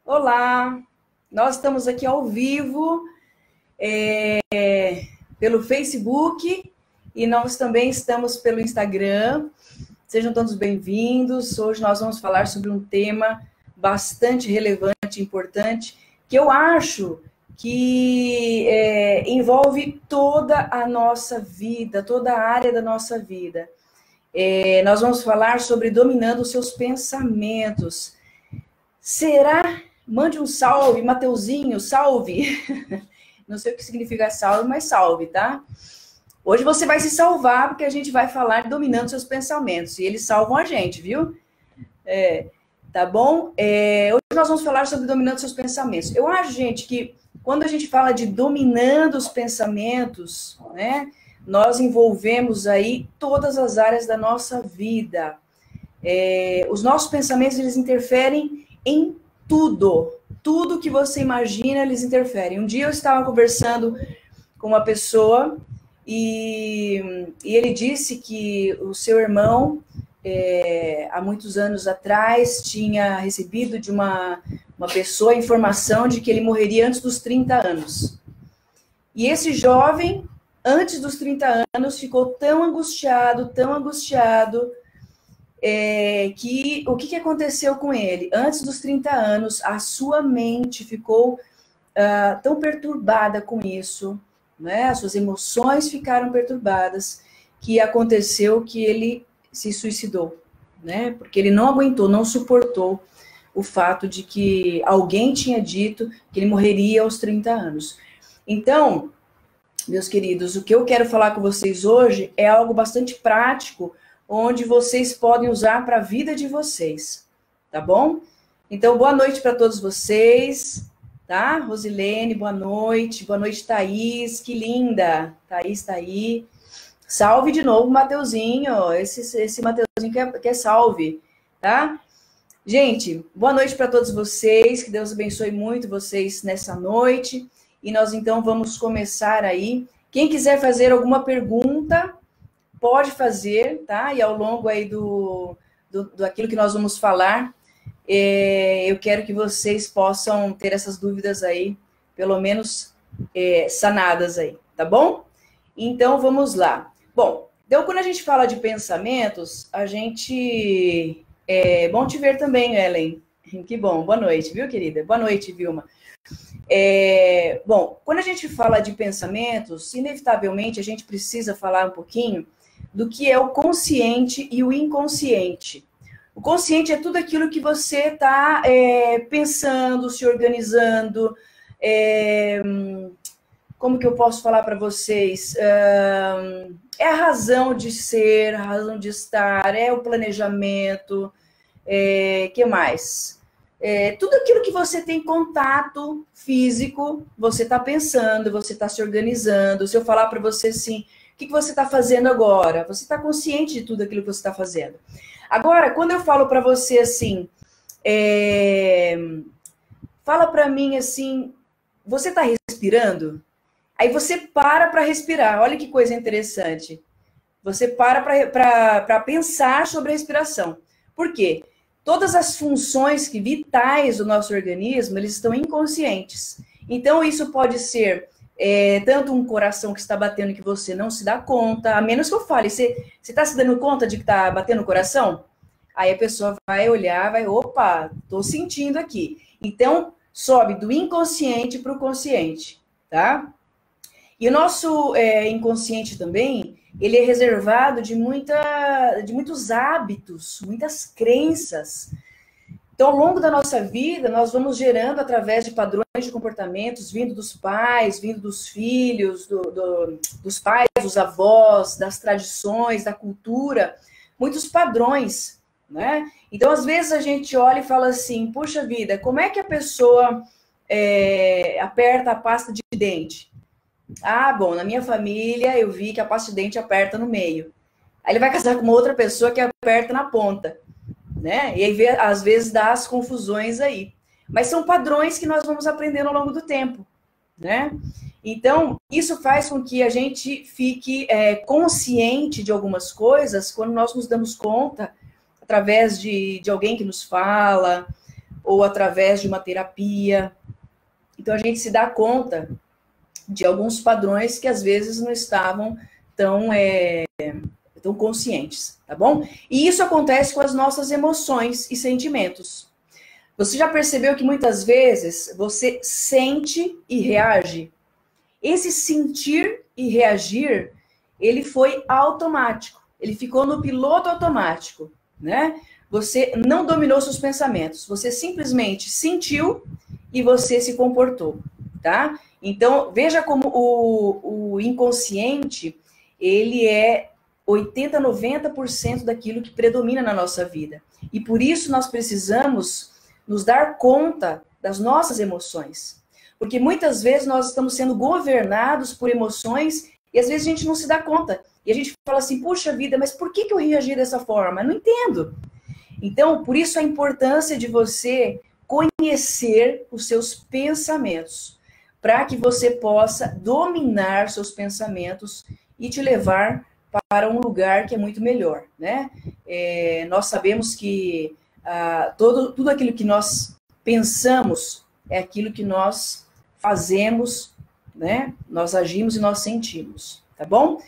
Olá, nós estamos aqui ao vivo pelo Facebook e nós também estamos pelo Instagram. Sejam todos bem-vindos. Hoje nós vamos falar sobre um tema bastante relevante, importante, que eu acho que envolve toda a nossa vida, toda a área da nossa vida. Nós vamos falar sobre dominando os seus pensamentos. Será? Mande um salve, Mateuzinho, salve. Não sei o que significa salve, mas salve, tá? Hoje você vai se salvar, porque a gente vai falar de dominando seus pensamentos. E eles salvam a gente, viu? Tá bom? Hoje nós vamos falar sobre dominando seus pensamentos. Eu acho, gente, que quando a gente fala de dominando os pensamentos, né? Nós envolvemos aí todas as áreas da nossa vida. Os nossos pensamentos, eles interferem em tudo que você imagina, eles interferem. Um dia eu estava conversando com uma pessoa e ele disse que o seu irmão, há muitos anos atrás, tinha recebido de uma pessoa a informação de que ele morreria antes dos 30 anos. E esse jovem, antes dos 30 anos, ficou tão angustiado, que o que aconteceu com ele? Antes dos 30 anos, a sua mente ficou tão perturbada com isso, né? As suas emoções ficaram perturbadas, que aconteceu que ele se suicidou, né? Porque ele não aguentou, não suportou o fato de que alguém tinha dito que ele morreria aos 30 anos. Então, meus queridos, o que eu quero falar com vocês hoje é algo bastante prático, onde vocês podem usar para a vida de vocês, tá bom? Então, boa noite para todos vocês, tá? Rosilene, boa noite, Thaís, que linda, Thaís tá aí. Salve de novo, Mateuzinho, esse Mateuzinho que é salve, tá? Gente, boa noite para todos vocês, que Deus abençoe muito vocês nessa noite, e nós então vamos começar aí. Quem quiser fazer alguma pergunta, pode fazer, tá? E ao longo aí do aquilo que nós vamos falar, eu quero que vocês possam ter essas dúvidas aí, pelo menos sanadas aí, tá bom? Então, vamos lá. Bom, então, quando a gente fala de pensamentos, a gente... bom te ver também, Ellen. Que bom, boa noite, viu, querida? Boa noite, Vilma. Bom, quando a gente fala de pensamentos, inevitavelmente a gente precisa falar um pouquinho do que é o consciente e o inconsciente. O consciente é tudo aquilo que você está pensando, se organizando. Como que eu posso falar para vocês? É a razão de ser, a razão de estar, é o planejamento. Que mais? Tudo aquilo que você tem contato físico, você está pensando, você está se organizando. Se eu falar para você assim, o que você está fazendo agora? Você está consciente de tudo aquilo que você está fazendo. Agora, quando eu falo para você assim, fala para mim assim, você está respirando? Aí você para respirar. Olha que coisa interessante. Você para pensar sobre a respiração. Por quê? Todas as funções vitais do nosso organismo, eles estão inconscientes. Então, isso pode ser tanto um coração que está batendo que você não se dá conta, a menos que eu fale, você está se dando conta de que está batendo o coração? Aí a pessoa vai olhar, opa, estou sentindo aqui. Então, sobe do inconsciente para o consciente, tá? E o nosso inconsciente também, ele é reservado de muitos hábitos, muitas crenças. Então, ao longo da nossa vida, nós vamos gerando através de padrões de comportamentos, vindo dos pais, vindo dos filhos, dos pais, dos avós, das tradições, da cultura, muitos padrões, né? Então, às vezes a gente olha e fala assim, puxa vida, como é que a pessoa aperta a pasta de dente? Ah, bom, na minha família eu vi que a pasta de dente aperta no meio. Aí ele vai casar com uma outra pessoa que aperta na ponta, né? E aí, às vezes, dá as confusões aí. Mas são padrões que nós vamos aprendendo ao longo do tempo, né? Então, isso faz com que a gente fique consciente de algumas coisas quando nós nos damos conta, através de alguém que nos fala, ou através de uma terapia. Então, a gente se dá conta de alguns padrões que às vezes não estavam tão conscientes, tá bom? E isso acontece com as nossas emoções e sentimentos. Você já percebeu que muitas vezes você sente e reage? Esse sentir e reagir, ele foi automático. Ele ficou no piloto automático, né? Você não dominou seus pensamentos. Você simplesmente sentiu e você se comportou, tá? Então, veja como o inconsciente, ele é 80, 90% daquilo que predomina na nossa vida. E por isso nós precisamos nos dar conta das nossas emoções. Porque muitas vezes nós estamos sendo governados por emoções e às vezes a gente não se dá conta. E a gente fala assim, puxa vida, mas por que eu reagi dessa forma? Eu não entendo. Então, por isso a importância de você conhecer os seus pensamentos, para que você possa dominar seus pensamentos e te levar para um lugar que é muito melhor, né? Nós sabemos que tudo aquilo que nós pensamos é aquilo que nós fazemos, né? Nós agimos e nós sentimos, tá bom?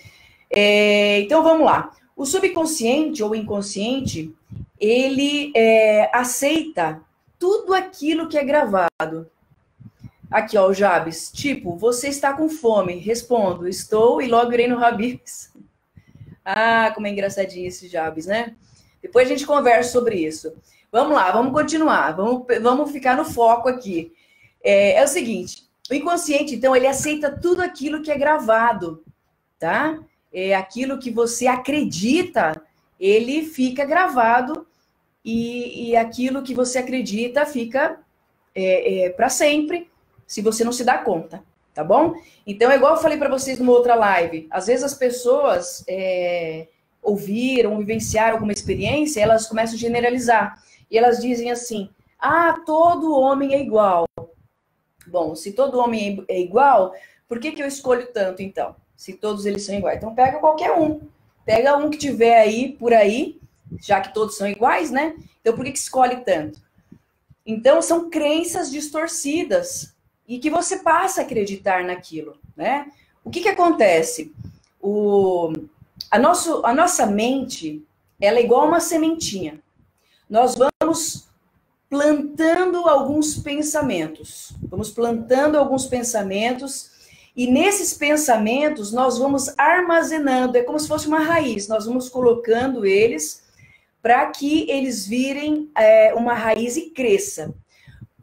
Então, vamos lá. O subconsciente ou inconsciente, ele aceita tudo aquilo que é gravado. Aqui, ó, o Jabes. Tipo, você está com fome? Respondo, estou, e logo irei no Habib's. Ah, como é engraçadinho esse Jabes, né? Depois a gente conversa sobre isso. Vamos lá, vamos continuar. Vamos ficar no foco aqui. É o seguinte, o inconsciente, então, ele aceita tudo aquilo que é gravado, tá? Aquilo que você acredita, ele fica gravado e aquilo que você acredita fica para sempre, se você não se dá conta, tá bom? Então, é igual eu falei para vocês numa outra live, às vezes as pessoas ouviram, vivenciaram alguma experiência, elas começam a generalizar, e elas dizem assim, todo homem é igual. Bom, se todo homem é igual, por que eu escolho tanto, então? Se todos eles são iguais. Então, pega qualquer um. Pega um que tiver aí, por aí, já que todos são iguais, né? Então, por que escolhe tanto? Então, são crenças distorcidas e que você passa a acreditar naquilo, né? O que acontece? A nossa mente, ela é igual uma sementinha. Nós vamos plantando alguns pensamentos. Vamos plantando alguns pensamentos e nesses pensamentos nós vamos armazenando, é como se fosse uma raiz, nós vamos colocando eles para que eles virem uma raiz e cresça.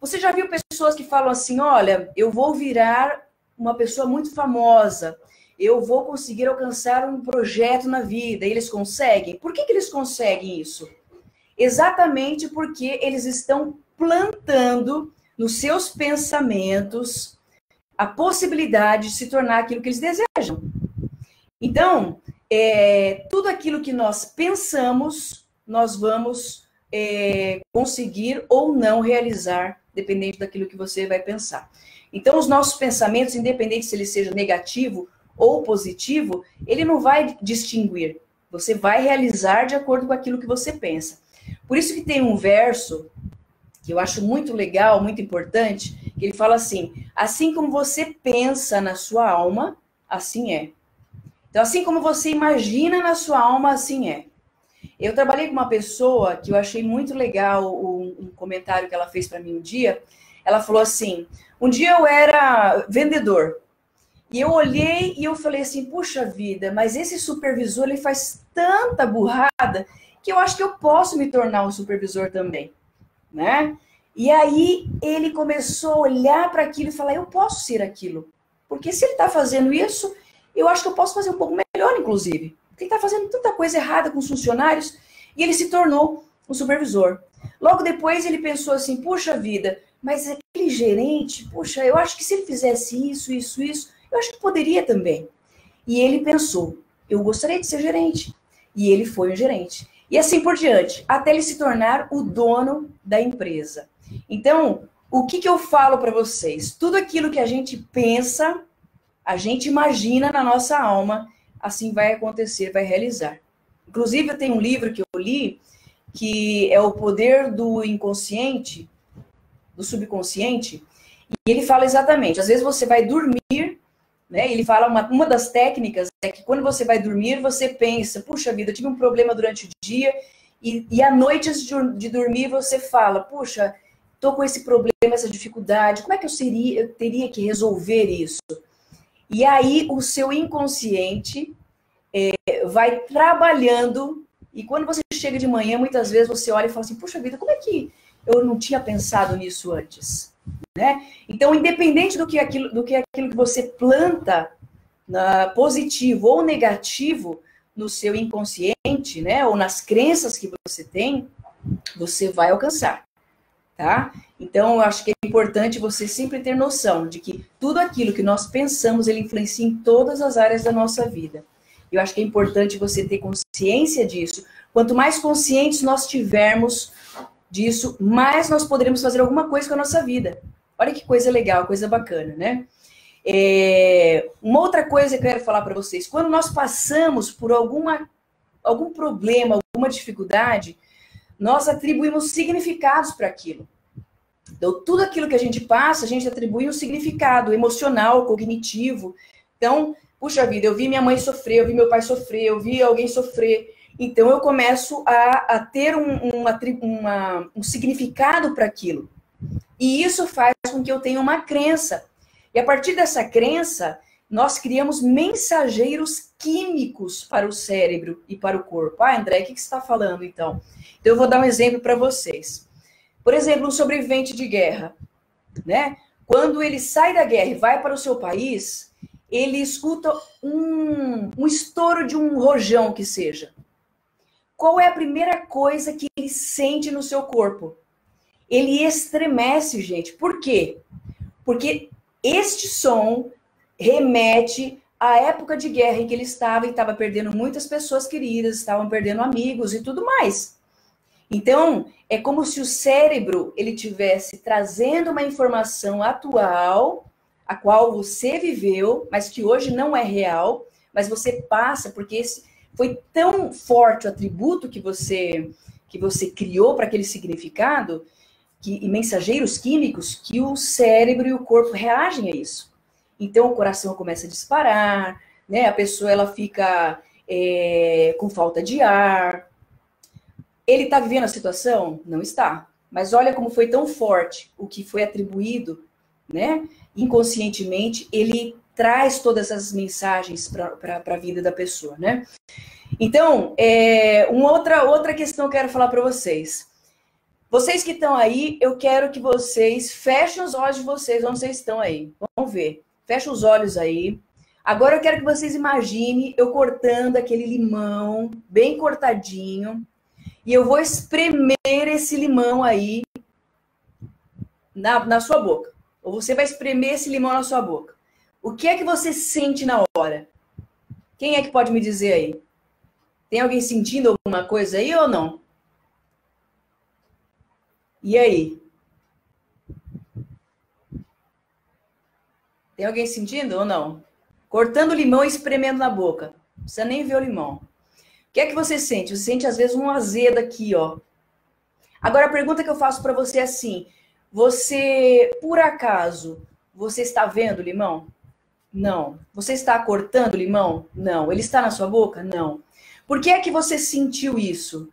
Você já viu pessoas que falam assim, olha, eu vou virar uma pessoa muito famosa, eu vou conseguir alcançar um projeto na vida, e eles conseguem? Por que eles conseguem isso? Exatamente porque eles estão plantando nos seus pensamentos a possibilidade de se tornar aquilo que eles desejam. Então, tudo aquilo que nós pensamos, nós vamos conseguir ou não realizar, dependente daquilo que você vai pensar. Então, os nossos pensamentos, independente se ele seja negativo ou positivo, ele não vai distinguir. Você vai realizar de acordo com aquilo que você pensa. Por isso que tem um verso que eu acho muito legal, muito importante, que ele fala assim como você pensa na sua alma, assim é. Então, assim como você imagina na sua alma, assim é. Eu trabalhei com uma pessoa que eu achei muito legal, um comentário que ela fez para mim um dia. Ela falou assim, um dia eu era vendedor, e eu olhei e eu falei assim, puxa vida, mas esse supervisor, ele faz tanta burrada que eu acho que eu posso me tornar um supervisor também, né? E aí ele começou a olhar para aquilo e falar, eu posso ser aquilo. Porque se ele está fazendo isso, eu acho que eu posso fazer um pouco melhor, inclusive. Porque ele está fazendo tanta coisa errada com os funcionários e ele se tornou um supervisor. Logo depois ele pensou assim, puxa vida, mas aquele gerente, puxa, eu acho que se ele fizesse isso, eu acho que poderia também. E ele pensou, eu gostaria de ser gerente. E ele foi um gerente. E assim por diante, até ele se tornar o dono da empresa. Então, o que eu falo para vocês? Tudo aquilo que a gente pensa, a gente imagina na nossa alma, assim vai acontecer, vai realizar. Inclusive, eu tenho um livro que eu li, que é O Poder do Inconsciente, do subconsciente, e ele fala exatamente, às vezes você vai dormir, né? Ele fala, uma das técnicas é que quando você vai dormir, você pensa, puxa vida, eu tive um problema durante o dia, e à noite, antes de dormir, você fala, puxa, tô com esse problema, essa dificuldade, como é que eu teria que resolver isso? E aí o seu inconsciente vai trabalhando, e quando você chega de manhã, muitas vezes você olha e fala assim, puxa vida, como é que eu não tinha pensado nisso antes? Né? Então, independente do que aquilo que você planta, positivo ou negativo, no seu inconsciente, né, ou nas crenças que você tem, você vai alcançar, tá? Então, eu acho que é importante você sempre ter noção de que tudo aquilo que nós pensamos, ele influencia em todas as áreas da nossa vida. Eu acho que é importante você ter consciência disso. Quanto mais conscientes nós tivermos disso, mais nós poderemos fazer alguma coisa com a nossa vida. Olha que coisa legal, coisa bacana, né? Uma outra coisa que eu quero falar para vocês, quando nós passamos por algum problema, alguma dificuldade, nós atribuímos significados para aquilo. Então, tudo aquilo que a gente passa, a gente atribui um significado emocional, cognitivo. Então, puxa vida, eu vi minha mãe sofrer, eu vi meu pai sofrer, eu vi alguém sofrer. Então, eu começo a ter um significado para aquilo. E isso faz com que eu tenha uma crença. E a partir dessa crença, nós criamos mensageiros químicos para o cérebro e para o corpo. Ah, André, o que você está falando, então? Então, eu vou dar um exemplo para vocês. Por exemplo, um sobrevivente de guerra, né? Quando ele sai da guerra e vai para o seu país, ele escuta um estouro de um rojão que seja. Qual é a primeira coisa que ele sente no seu corpo? Ele estremece, gente. Por quê? Porque este som remete à época de guerra em que ele estava e estava perdendo muitas pessoas queridas, estavam perdendo amigos e tudo mais. Então, é como se o cérebro ele tivesse trazendo uma informação atual, a qual você viveu, mas que hoje não é real, mas você passa, porque foi tão forte o atributo que você criou para aquele significado, e mensageiros químicos, que o cérebro e o corpo reagem a isso. Então, o coração começa a disparar, né? A pessoa ela fica com falta de ar. Ele está vivendo a situação? Não está. Mas olha como foi tão forte o que foi atribuído, né? Inconscientemente, ele traz todas as mensagens para a vida da pessoa, né? Então, uma outra questão que eu quero falar para vocês. Vocês que estão aí, eu quero que vocês fechem os olhos de vocês, onde vocês estão aí. Vamos ver. Fecha os olhos aí. Agora eu quero que vocês imaginem eu cortando aquele limão, bem cortadinho, e eu vou espremer esse limão aí na sua boca. Ou você vai espremer esse limão na sua boca. O que é que você sente na hora? Quem é que pode me dizer aí? Tem alguém sentindo alguma coisa aí ou não? E aí? Tem alguém sentindo ou não? Cortando o limão e espremendo na boca. Não precisa nem ver o limão. O que é que você sente? Você sente, às vezes, um azedo aqui, ó. Agora, a pergunta que eu faço para você é assim. Você, por acaso, você está vendo o limão? Não. Você está cortando o limão? Não. Ele está na sua boca? Não. Por que é que você sentiu isso?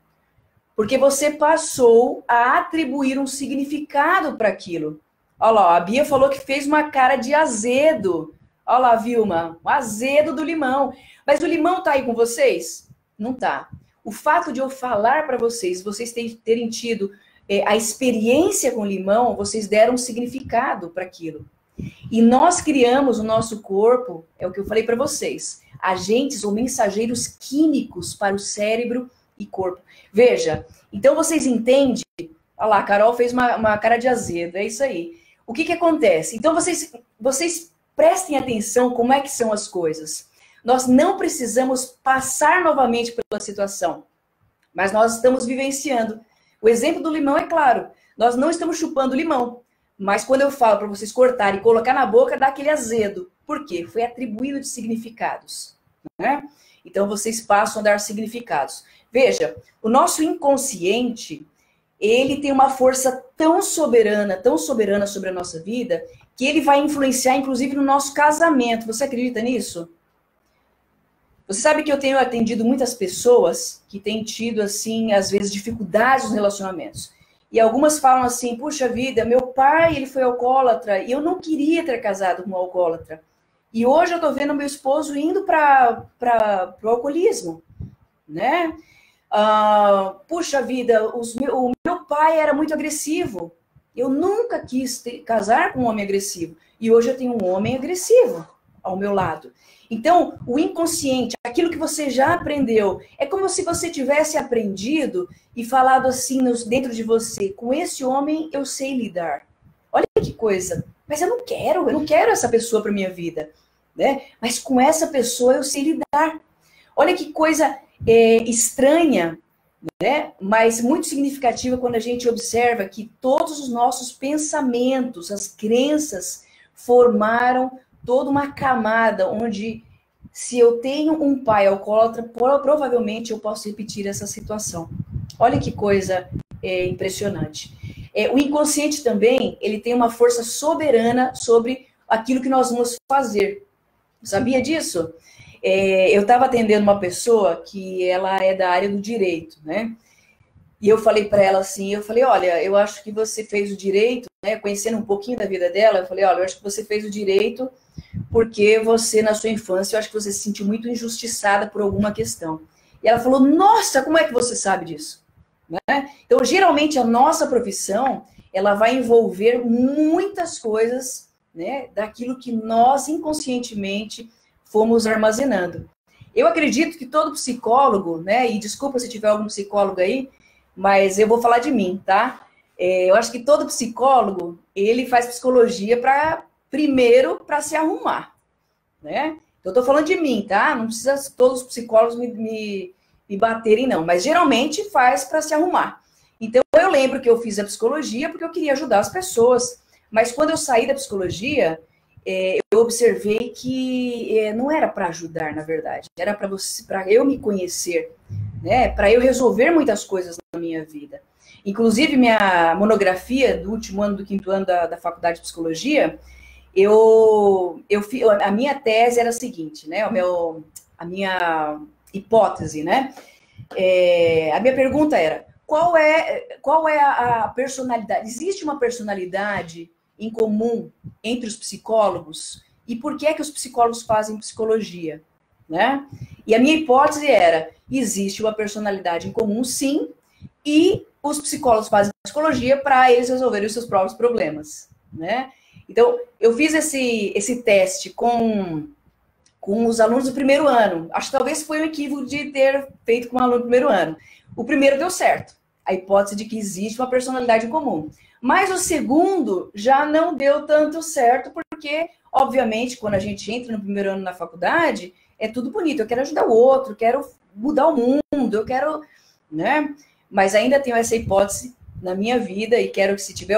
Porque você passou a atribuir um significado para aquilo. Olha lá, a Bia falou que fez uma cara de azedo. Olha lá, Vilma, o azedo do limão. Mas o limão está aí com vocês? Não está. O fato de eu falar para vocês terem tido a experiência com limão, vocês deram um significado para aquilo. E nós criamos o nosso corpo, é o que eu falei para vocês, agentes ou mensageiros químicos para o cérebro e corpo. Veja, então vocês entendem? Olha lá, a Carol fez uma cara de azedo, é isso aí. O que acontece? Então vocês prestem atenção como é que são as coisas. Nós não precisamos passar novamente pela situação, mas nós estamos vivenciando. O exemplo do limão é claro, nós não estamos chupando limão, mas quando eu falo para vocês cortarem e colocar na boca, dá aquele azedo. Por quê? Foi atribuído de significados, né? Então vocês passam a dar significados. Veja, o nosso inconsciente, ele tem uma força tão soberana sobre a nossa vida, que ele vai influenciar, inclusive, no nosso casamento. Você acredita nisso? Você sabe que eu tenho atendido muitas pessoas que têm tido, assim, às vezes, dificuldades nos relacionamentos. E algumas falam assim, puxa vida, meu pai, ele foi alcoólatra, e eu não queria ter casado com um alcoólatra. E hoje eu tô vendo meu esposo indo para o alcoolismo, né? Puxa vida, o meu pai era muito agressivo. Eu nunca quis casar com um homem agressivo. E hoje eu tenho um homem agressivo ao meu lado. Então, o inconsciente, aquilo que você já aprendeu, é como se você tivesse aprendido e falado assim dentro de você, com esse homem eu sei lidar. Olha que coisa. Mas eu não quero essa pessoa para minha vida, né? Mas com essa pessoa eu sei lidar. Olha que coisa estranha, né? Mas muito significativa quando a gente observa que todos os nossos pensamentos, as crenças, formaram toda uma camada onde, se eu tenho um pai alcoólatra, provavelmente eu posso repetir essa situação. Olha que coisa impressionante. O inconsciente também, ele tem uma força soberana sobre aquilo que nós vamos fazer. Sabia disso? Eu estava atendendo uma pessoa que ela é da área do direito, né? E eu falei para ela assim, olha, eu acho que você fez o direito, né? Conhecendo um pouquinho da vida dela, eu falei, olha, eu acho que você fez o direito porque você, na sua infância, eu acho que você se sentiu muito injustiçada por alguma questão. E ela falou, nossa, como é que você sabe disso? Né? Então, geralmente, a nossa profissão, ela vai envolver muitas coisas, né, daquilo que nós, inconscientemente, fomos armazenando. Eu acredito que todo psicólogo, né, e desculpa se tiver algum psicólogo aí, mas eu vou falar de mim, tá? Eu acho que todo psicólogo, ele faz psicologia primeiro para se arrumar, né? Eu tô falando de mim, tá? Não precisa todos os psicólogos me baterem, não. Mas geralmente faz para se arrumar. Então, eu lembro que eu fiz a psicologia porque eu queria ajudar as pessoas. Mas quando eu saí da psicologia, eu observei que não era para ajudar, na verdade. Era para eu me conhecer, né? Para eu resolver muitas coisas na minha vida. Inclusive, minha monografia do último ano, do 5º ano da faculdade de psicologia, a minha tese era a seguinte, né? A minha hipótese, né? A minha pergunta era: qual é a personalidade? Existe uma personalidade em comum entre os psicólogos? E por que é que os psicólogos fazem psicologia, né? E a minha hipótese era: existe uma personalidade em comum, sim, e os psicólogos fazem psicologia para eles resolverem os seus próprios problemas, né? Então, eu fiz esse teste com os alunos do primeiro ano. Acho que talvez foi um equívoco de ter feito com um aluno do primeiro ano. O primeiro deu certo, a hipótese de que existe uma personalidade em comum. Mas o segundo já não deu tanto certo, porque, obviamente, quando a gente entra no primeiro ano na faculdade, é tudo bonito. Eu quero ajudar o outro, quero mudar o mundo, eu quero, né? Mas ainda tenho essa hipótese na minha vida e quero que, se tiver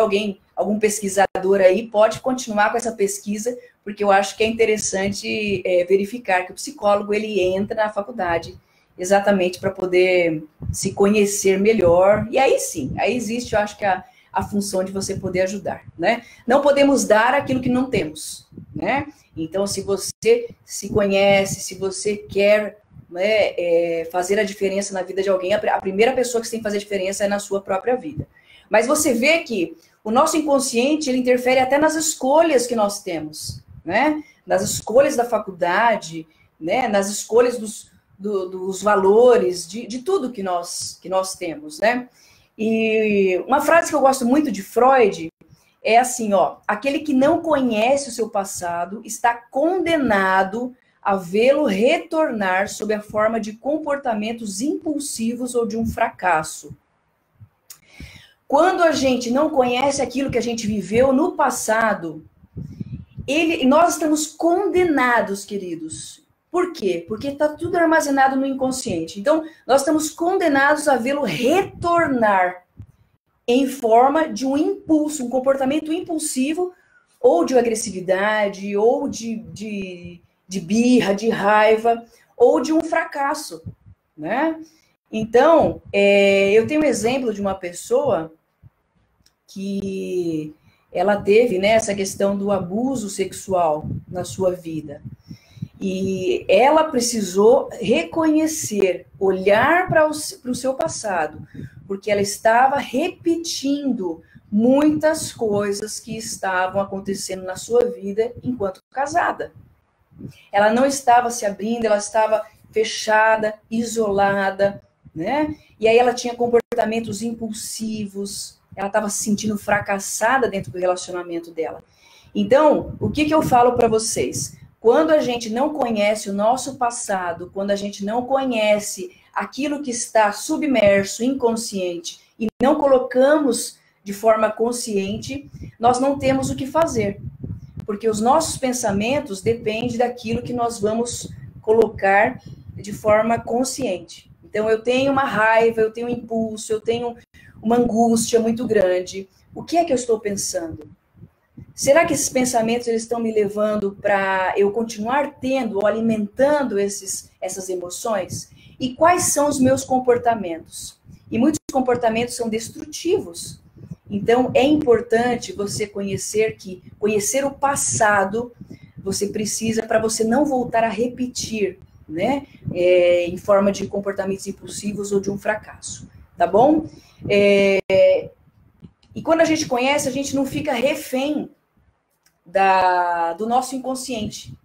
algum pesquisador aí, pode continuar com essa pesquisa, porque eu acho que é interessante verificar que o psicólogo, ele entra na faculdade exatamente para poder se conhecer melhor. E aí sim, aí existe, eu acho que a função de você poder ajudar, né? Não podemos dar aquilo que não temos, né? Então, se você se conhece, se você quer, né, fazer a diferença na vida de alguém, a primeira pessoa que você tem que fazer a diferença é na sua própria vida. Mas você vê que o nosso inconsciente, ele interfere até nas escolhas que nós temos, né? Nas escolhas da faculdade, né? Nas escolhas dos valores, de tudo que nós temos, né? E uma frase que eu gosto muito de Freud é assim, ó: aquele que não conhece o seu passado está condenado a vê-lo retornar sob a forma de comportamentos impulsivos ou de um fracasso. Quando a gente não conhece aquilo que a gente viveu no passado, nós estamos condenados, queridos. Por quê? Porque está tudo armazenado no inconsciente. Então, nós estamos condenados a vê-lo retornar em forma de um impulso, um comportamento impulsivo, ou de agressividade, ou de birra, de raiva, ou de um fracasso, né? Então, eu tenho um exemplo de uma pessoa que ela teve, né, essa questão do abuso sexual na sua vida. E ela precisou reconhecer, olhar para o seu passado, porque ela estava repetindo muitas coisas que estavam acontecendo na sua vida enquanto casada. Ela não estava se abrindo, ela estava fechada, isolada, né? E aí ela tinha comportamentos impulsivos, ela estava se sentindo fracassada dentro do relacionamento dela. Então, o que eu falo para vocês? Quando a gente não conhece o nosso passado, quando a gente não conhece aquilo que está submerso, inconsciente, e não colocamos de forma consciente, nós não temos o que fazer. Porque os nossos pensamentos dependem daquilo que nós vamos colocar de forma consciente. Então, eu tenho uma raiva, eu tenho um impulso, eu tenho uma angústia muito grande. O que é que eu estou pensando? Será que esses pensamentos eles estão me levando para eu continuar tendo ou alimentando essas emoções? E quais são os meus comportamentos? E muitos comportamentos são destrutivos. Então, é importante você conhecer o passado, você precisa para você não voltar a repetir, né? Em forma de comportamentos impulsivos ou de um fracasso, tá bom? E quando a gente conhece, a gente não fica refém do nosso inconsciente.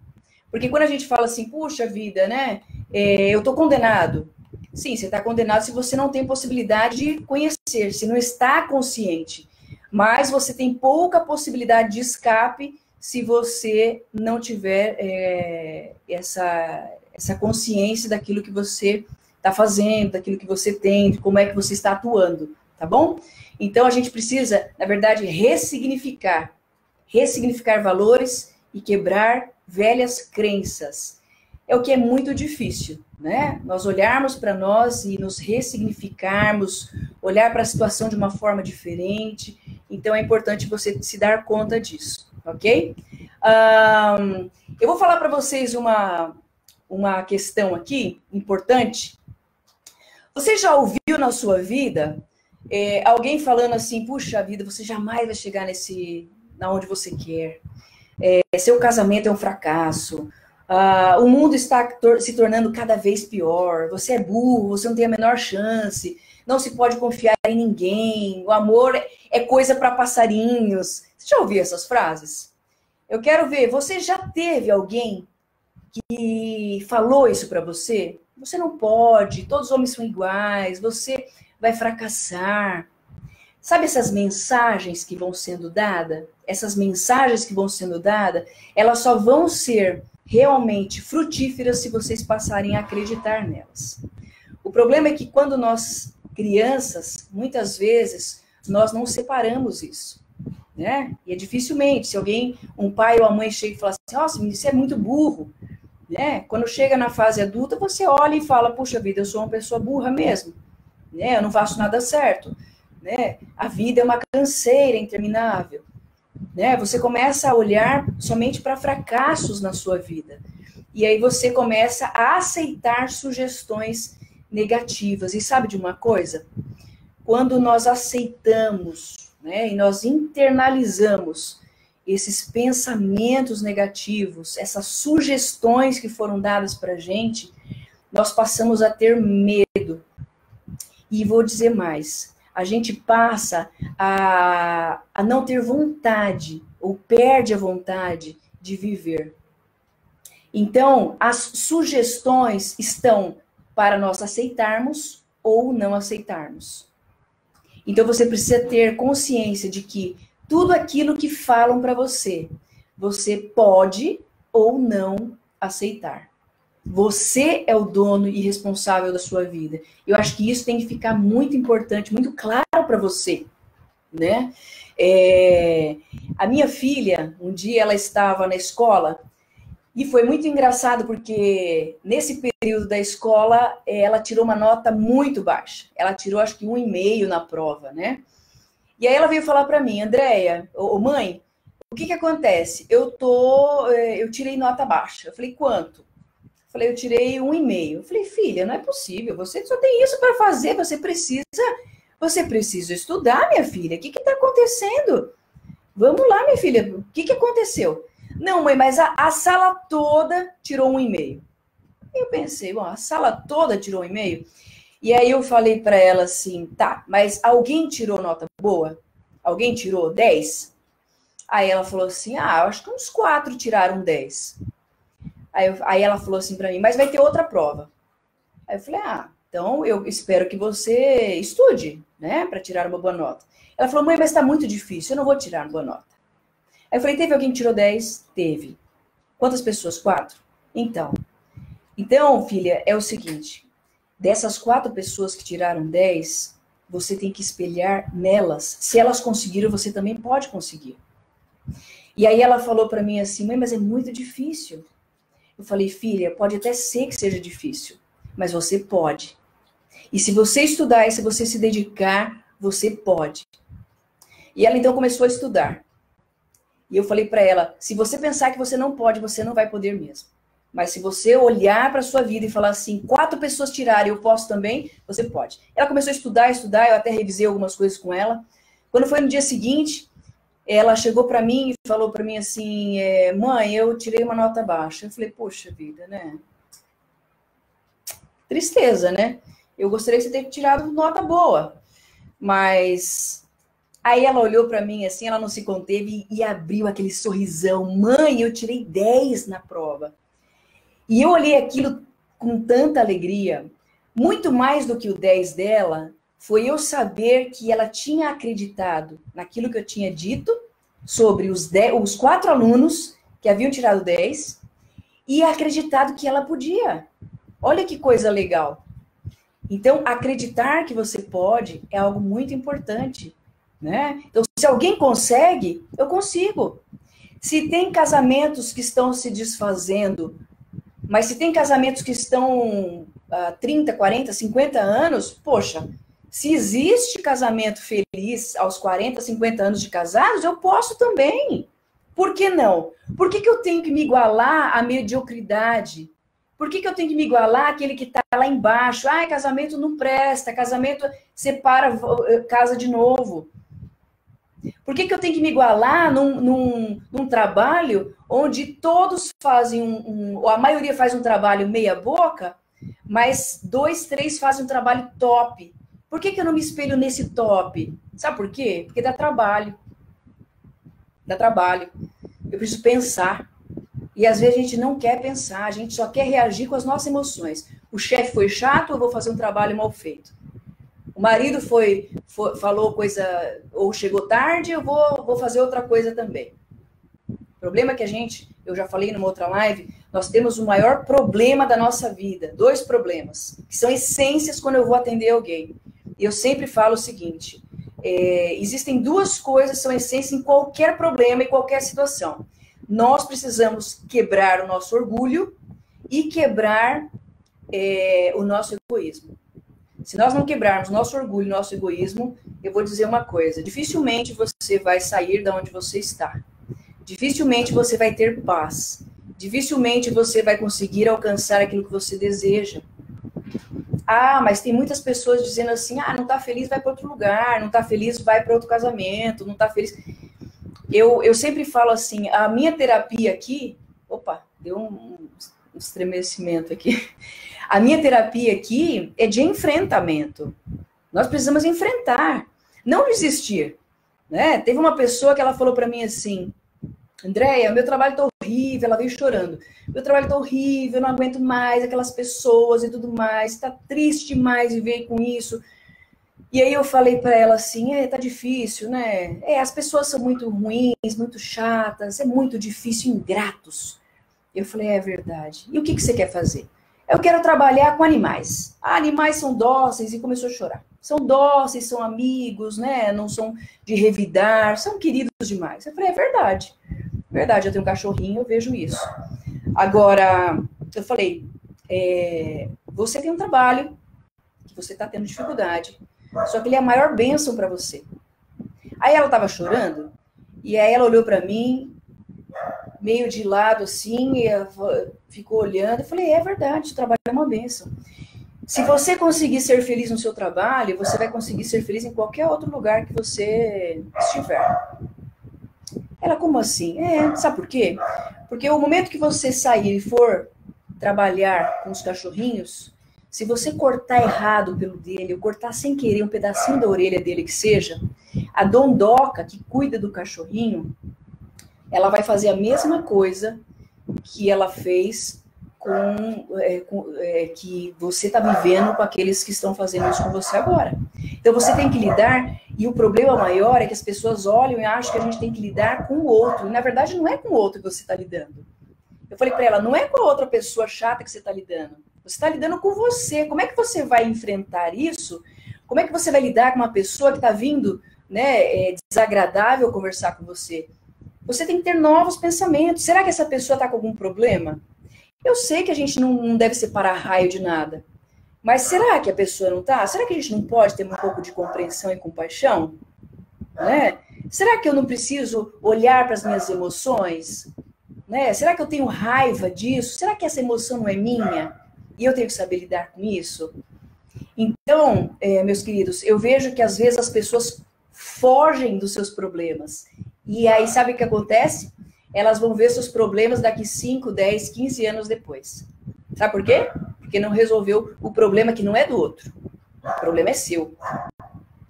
Porque quando a gente fala assim, puxa vida, né? Eu tô condenado. Sim, você está condenado se você não tem possibilidade de conhecer, se não está consciente. Mas você tem pouca possibilidade de escape se você não tiver essa consciência daquilo que você está fazendo, daquilo que você tem, de como é que você está atuando, tá bom? Então, a gente precisa, na verdade, ressignificar valores e quebrar velhas crenças. É o que é muito difícil, né? Nós olharmos para nós e nos ressignificarmos, olhar para a situação de uma forma diferente. Então, é importante você se dar conta disso, ok? Eu vou falar para vocês uma questão aqui importante. Você já ouviu na sua vida alguém falando assim, puxa vida, você jamais vai chegar na onde você quer. Seu casamento é um fracasso. O mundo está se tornando cada vez pior. Você é burro, você não tem a menor chance. Não se pode confiar em ninguém. O amor é coisa para passarinhos. Você já ouviu essas frases? Eu quero ver, você já teve alguém que falou isso para você? Você não pode, todos os homens são iguais, você vai fracassar. Sabe essas mensagens que vão sendo dadas? Essas mensagens que vão sendo dadas, elas só vão ser realmente frutíferas se vocês passarem a acreditar nelas. O problema é que quando nós, crianças, muitas vezes, nós não separamos isso, né? E é dificilmente, se alguém, um pai ou a mãe chega e fala assim, nossa, isso é muito burro, né? Quando chega na fase adulta, você olha e fala, puxa vida, eu sou uma pessoa burra mesmo, né? Eu não faço nada certo, né? A vida é uma canseira interminável. Né? Você começa a olhar somente para fracassos na sua vida. E aí você começa a aceitar sugestões negativas. E sabe de uma coisa? Quando nós aceitamos, né, e nós internalizamos esses pensamentos negativos, essas sugestões que foram dadas para a gente, nós passamos a ter medo. E vou dizer mais, a gente passa a não ter vontade, ou perde a vontade de viver. Então, as sugestões estão para nós aceitarmos ou não aceitarmos. Então, você precisa ter consciência de que tudo aquilo que falam para você, você pode ou não aceitar. Você é o dono e responsável da sua vida. Eu acho que isso tem que ficar muito importante, muito claro para você, né? A minha filha, um dia ela estava na escola e foi muito engraçado porque nesse período da escola ela tirou uma nota muito baixa. Ela tirou acho que 1,5 na prova, né? E aí ela veio falar para mim, Andréia, mãe, o que acontece? Eu tirei nota baixa. Eu falei, quanto? Falei, eu tirei 1,5. Eu falei, filha, não é possível, você só tem isso para fazer, você precisa estudar, minha filha. O que está acontecendo? Vamos lá, minha filha, o que aconteceu? Não, mãe, mas a sala toda tirou 1,5. Eu pensei, bom, a sala toda tirou 1,5? E aí eu falei para ela assim, tá, mas alguém tirou nota boa? Alguém tirou 10? Aí ela falou assim, eu acho que uns 4 tiraram 10. Aí ela falou assim para mim, mas vai ter outra prova. Aí eu falei, então eu espero que você estude, né, para tirar uma boa nota. Ela falou, mãe, mas está muito difícil, eu não vou tirar uma boa nota. Aí eu falei, teve alguém que tirou 10? Teve. Quantas pessoas? 4? Então, filha, é o seguinte, dessas 4 pessoas que tiraram 10, você tem que espelhar nelas. Se elas conseguiram, você também pode conseguir. E aí ela falou para mim assim, mãe, mas é muito difícil. Eu falei, filha, pode até ser que seja difícil, mas você pode. E se você estudar e se você se dedicar, você pode. E ela então começou a estudar. E eu falei para ela, se você pensar que você não pode, você não vai poder mesmo. Mas se você olhar para a sua vida e falar assim, 4 pessoas tiraram, eu posso também, você pode. Ela começou a estudar, eu até revisei algumas coisas com ela. Quando foi no dia seguinte, ela chegou para mim e falou para mim assim, mãe, eu tirei uma nota baixa. Eu falei, poxa vida, né? Tristeza, né? Eu gostaria que você tivesse tirado nota boa. Mas aí ela olhou para mim assim, ela não se conteve e abriu aquele sorrisão. Mãe, eu tirei 10 na prova. E eu olhei aquilo com tanta alegria. Muito mais do que o 10 dela, foi eu saber que ela tinha acreditado naquilo que eu tinha dito sobre os 4 alunos que haviam tirado 10 e acreditado que ela podia. Olha que coisa legal. Então, acreditar que você pode é algo muito importante, né? Então, se alguém consegue, eu consigo. Se tem casamentos que estão se desfazendo, mas se tem casamentos que estão há 30, 40, 50 anos, poxa, se existe casamento feliz aos 40, 50 anos de casados, eu posso também. Por que não? Por que eu tenho que me igualar à mediocridade? Por que eu tenho que me igualar àquele que está lá embaixo? Casamento não presta, casamento separa, casa de novo. Por que eu tenho que me igualar num trabalho onde todos fazem ou a maioria faz um trabalho meia boca, mas 2, 3 fazem um trabalho top? Por que eu não me espelho nesse top? Sabe por quê? Porque dá trabalho. Dá trabalho. Eu preciso pensar. E às vezes a gente não quer pensar, a gente só quer reagir com as nossas emoções. O chefe foi chato, eu vou fazer um trabalho mal feito. O marido falou coisa, ou chegou tarde, eu vou fazer outra coisa também. O problema é que eu já falei numa outra live, nós temos o maior problema da nossa vida. 2 problemas, que são essências quando eu vou atender alguém. Eu sempre falo o seguinte, existem 2 coisas que são essências em qualquer problema e qualquer situação. Nós precisamos quebrar o nosso orgulho e quebrar o nosso egoísmo. Se nós não quebrarmos nosso orgulho e nosso egoísmo, eu vou dizer uma coisa, dificilmente você vai sair de onde você está. Dificilmente você vai ter paz. Dificilmente você vai conseguir alcançar aquilo que você deseja. Mas tem muitas pessoas dizendo assim, não está feliz, vai para outro lugar, não está feliz, vai para outro casamento, não está feliz. Eu sempre falo assim, a minha terapia aqui... Opa, deu um estremecimento aqui. A minha terapia aqui é de enfrentamento. Nós precisamos enfrentar, não desistir. Né? Teve uma pessoa que ela falou para mim assim, Andréia, meu trabalho tá horrível, ela veio chorando. Meu trabalho tá horrível, eu não aguento mais aquelas pessoas e tudo mais, tá triste demais viver com isso. E aí eu falei para ela assim, tá difícil, né? As pessoas são muito ruins, muito chatas, é muito difícil, ingratos. Eu falei, é verdade. E o que você quer fazer? Eu quero trabalhar com animais. Animais são dóceis, e começou a chorar. São dóceis, são amigos, né? Não são de revidar, são queridos demais. Eu falei, é verdade. Verdade, eu tenho um cachorrinho, eu vejo isso. Agora, eu falei, você tem um trabalho que você está tendo dificuldade, só que ele é a maior bênção para você. Aí ela estava chorando, e aí ela olhou para mim, meio de lado assim, e ficou olhando. Eu falei, é verdade, o trabalho é uma bênção. Se você conseguir ser feliz no seu trabalho, você vai conseguir ser feliz em qualquer outro lugar que você estiver. Ela, como assim? Sabe por quê? Porque o momento que você sair e for trabalhar com os cachorrinhos, se você cortar errado pelo dele, ou cortar sem querer um pedacinho da orelha dele que seja, a dondoca que cuida do cachorrinho, ela vai fazer a mesma coisa que ela fez que você está vivendo com aqueles que estão fazendo isso com você agora. Então você tem que lidar, e o problema maior é que as pessoas olham e acham que a gente tem que lidar com o outro, e na verdade não é com o outro que você está lidando. Eu falei para ela, não é com a outra pessoa chata que você está lidando, você está lidando com você. Como é que você vai enfrentar isso? Como é que você vai lidar com uma pessoa que está vindo, né, desagradável conversar com você? Você tem que ter novos pensamentos. Será que essa pessoa está com algum problema? Eu sei que a gente não deve separar raio de nada. Mas será que a pessoa não está? Será que a gente não pode ter um pouco de compreensão e compaixão? Né? Será que eu não preciso olhar para as minhas emoções? Né? Será que eu tenho raiva disso? Será que essa emoção não é minha? E eu tenho que saber lidar com isso? Então, meus queridos, eu vejo que às vezes as pessoas fogem dos seus problemas. E aí, sabe o que acontece? Elas vão ver seus problemas daqui 5, 10, 15 anos depois. Sabe por quê? Porque não resolveu o problema que não é do outro. O problema é seu.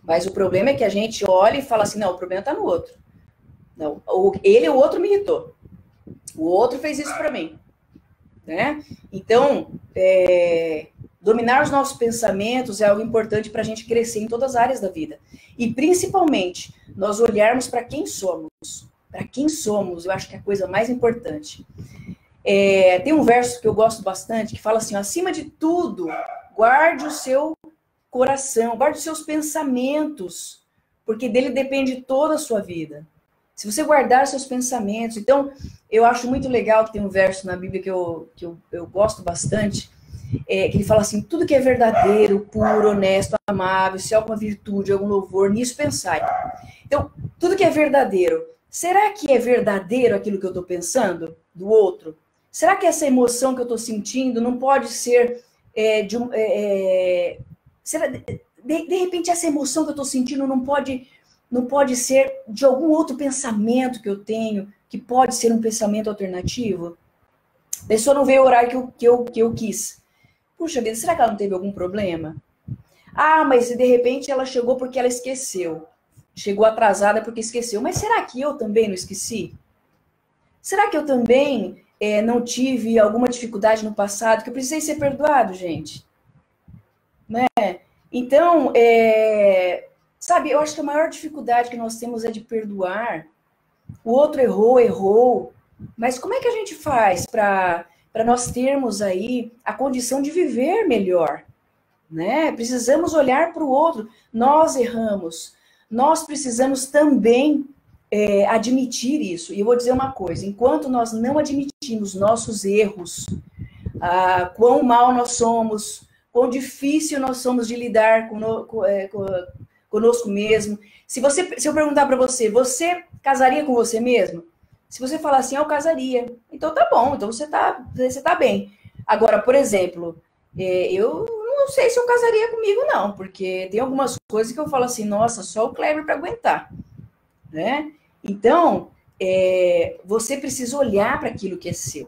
Mas o problema é que a gente olha e fala assim, não, o problema está no outro. Não, ele ou o outro me irritou. O outro fez isso para mim. Né? Então, dominar os nossos pensamentos é algo importante para a gente crescer em todas as áreas da vida. E, principalmente, nós olharmos para quem somos. Para quem somos, eu acho que é a coisa mais importante. Tem um verso que eu gosto bastante, que fala assim, acima de tudo, guarde o seu coração, guarde os seus pensamentos, porque dele depende toda a sua vida. Se você guardar seus pensamentos... Então, eu acho muito legal que tem um verso na Bíblia que eu gosto bastante, que ele fala assim, tudo que é verdadeiro, puro, honesto, amável, se há alguma virtude, algum louvor, nisso pensai. Então, tudo que é verdadeiro, será que é verdadeiro aquilo que eu estou pensando do outro? Será que essa emoção que eu estou sentindo não pode ser de repente essa emoção que eu estou sentindo não pode ser de algum outro pensamento que eu tenho, que pode ser um pensamento alternativo? A pessoa não veio o horário que eu quis. Puxa vida, será que ela não teve algum problema? Ah, mas de repente ela chegou porque ela esqueceu. Chegou atrasada porque esqueceu. Mas será que eu também não esqueci? Será que eu também não tive alguma dificuldade no passado que eu precisei ser perdoado, gente? Né? Então, sabe, eu acho que a maior dificuldade que nós temos é de perdoar. O outro errou, mas como é que a gente faz para nós termos aí a condição de viver melhor? Né? Precisamos olhar para o outro. Nós erramos. Nós precisamos também admitir isso. E eu vou dizer uma coisa, enquanto nós não admitimos nossos erros, quão mal nós somos, quão difícil nós somos de lidar conosco mesmo. Se eu perguntar para você, você casaria com você mesmo? Se você falar assim, eu casaria. Então tá bom, então você tá bem. Agora, por exemplo, eu não sei se eu casaria comigo não, porque tem algumas coisas que eu falo assim, nossa, só o Kleber para aguentar, né? Então, você precisa olhar para aquilo que é seu.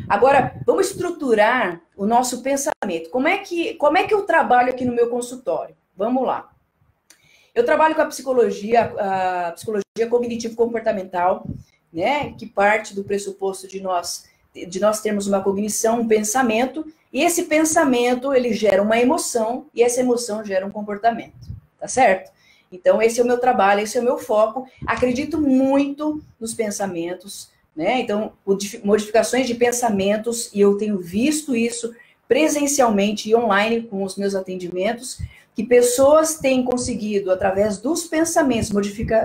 Agora, vamos estruturar o nosso pensamento. Como é que eu trabalho aqui no meu consultório? Vamos lá. Eu trabalho com a psicologia cognitivo-comportamental, né, que parte do pressuposto de nós termos uma cognição, um pensamento, e esse pensamento, ele gera uma emoção, e essa emoção gera um comportamento, tá certo? Então, esse é o meu trabalho, esse é o meu foco. Acredito muito nos pensamentos, né? Então, modificações de pensamentos, e eu tenho visto isso presencialmente e online com os meus atendimentos, que pessoas têm conseguido, através dos pensamentos,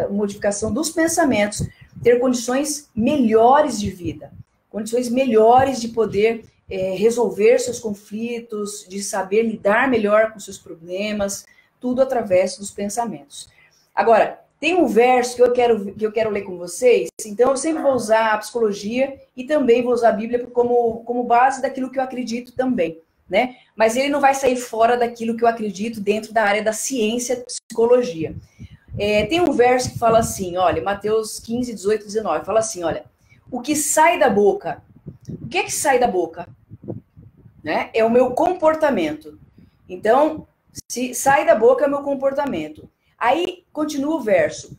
modificação dos pensamentos, ter condições melhores de vida, condições melhores de poder resolver seus conflitos, de saber lidar melhor com seus problemas, tudo através dos pensamentos. Agora, Tem um verso que eu quero ler com vocês, então eu sempre vou usar a psicologia e também vou usar a Bíblia como base daquilo que eu acredito também, né? Mas ele não vai sair fora daquilo que eu acredito dentro da área da ciência, psicologia. Tem um verso que fala assim, olha, Mateus 15, 18, 19, fala assim, olha, o que sai da boca, o que é que sai da boca? Né? É o meu comportamento. Então, se sai da boca é o meu comportamento. Aí, continua o verso.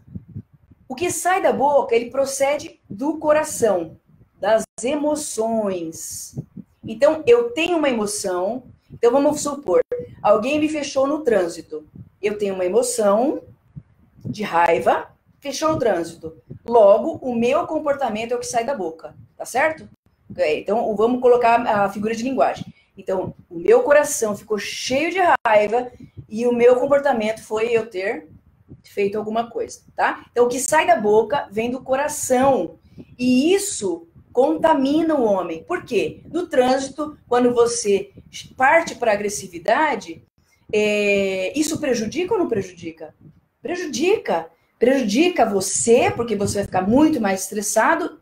O que sai da boca, ele procede do coração, das emoções. Então, eu tenho uma emoção. Então, vamos supor, alguém me fechou no trânsito. Eu tenho uma emoção de raiva, fechou no trânsito. Logo, o meu comportamento é o que sai da boca, tá certo? Então, vamos colocar a figura de linguagem. Então, o meu coração ficou cheio de raiva e o meu comportamento foi eu ter feito alguma coisa, tá? Então, o que sai da boca vem do coração. E isso contamina o homem. Por quê? No trânsito, quando você parte para a agressividade, isso prejudica ou não prejudica? Prejudica. Prejudica você, porque você vai ficar muito mais estressado.